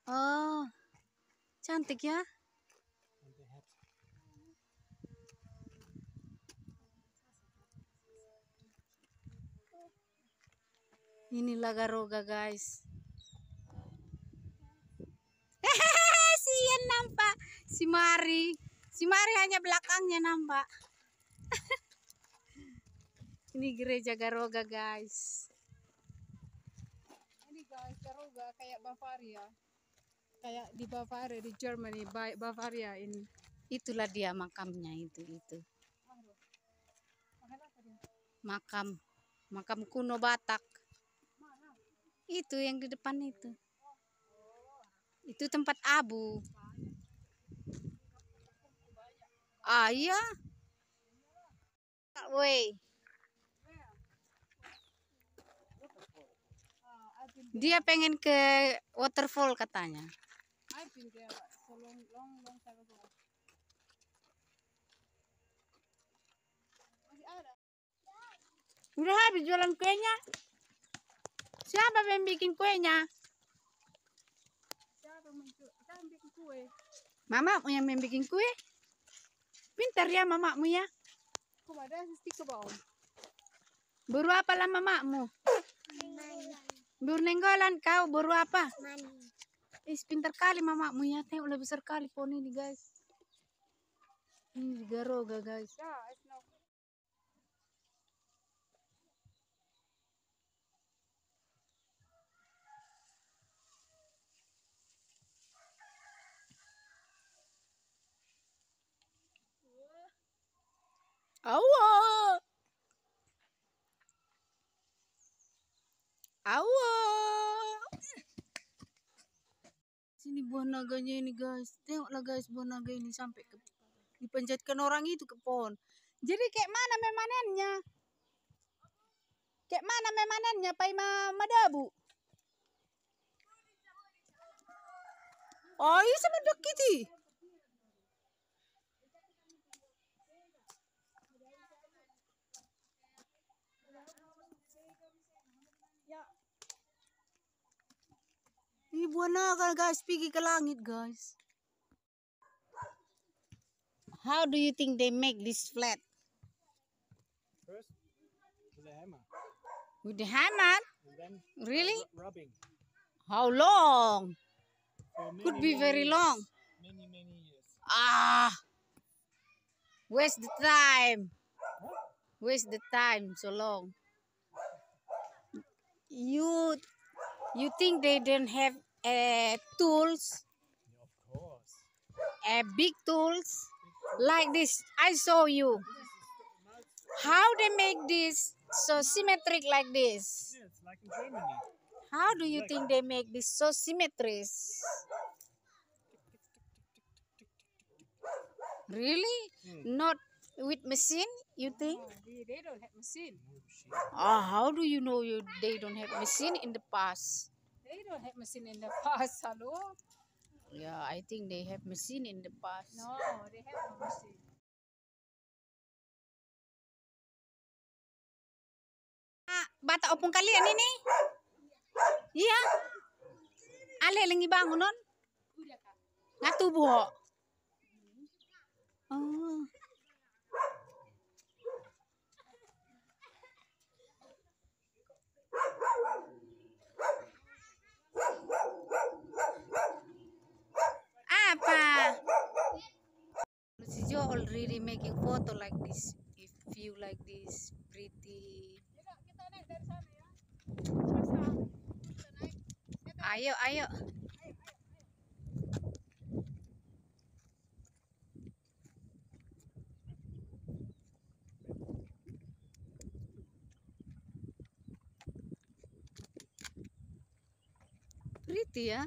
Oh, cantik ya. Inilah Garoga, guys. Si Ian nampak, si Mari hanya belakangnya nampak. Ini gereja Garoga, guys. Ini guys, Garoga kayak Bavaria. Kayak di Bavaria, di Germany, Bavaria ini. Itulah dia makamnya itu. Makam kuno Batak. Itu yang di depan itu. Itu tempat abu. Ah iya. Woi. Dia pengen ke waterfall katanya. Udah habis jualan kuenya. Siapa yang bikin kuenya? Mamamu yang bikin kue? Pintar ya mamamu ya. Buru apa lah mamamu? Buru nenggolan, kau buru apa? Pintar kali mamamu ya. Tengok lebih besar kali pohon ini guys. Ini Garoga guys. Awo. Awo. Sini buah naganya ini guys. Tengoklah guys buah naga ini sampai ke dipencetkan orang itu ke pohon. Jadi kayak mana memanennya? Kayak mana memanennya pai madabu? Oh, iya sama dok gitu. Ini buah naga guys, pergi ke langit guys. How do you think they make this flat? First, with a hammer. With the hammer? And then Really? rubbing. How long? For Could many, be very many long. years. Many years. Ah, waste the time. Huh? Waste the time so long. You think they don't have tools? Yeah, of course. Big tools like this. I show you how they make this so symmetric like this. Yeah, it's like in Germany. How do you think they make this so symmetric? Really? Not with machine, you think? They don't have machine. How do you know they don't have machine in the past? They don't have machine in the past. Hello? Yeah, I think they have machine in the past. No, they have no machine. Bata opong kalian ini? Iya. Ale lengi bangunon? Ngatubo. Oh. Apa? You're already making photo like this. If view like this, pretty. Ayo, ayo. Pretty ya.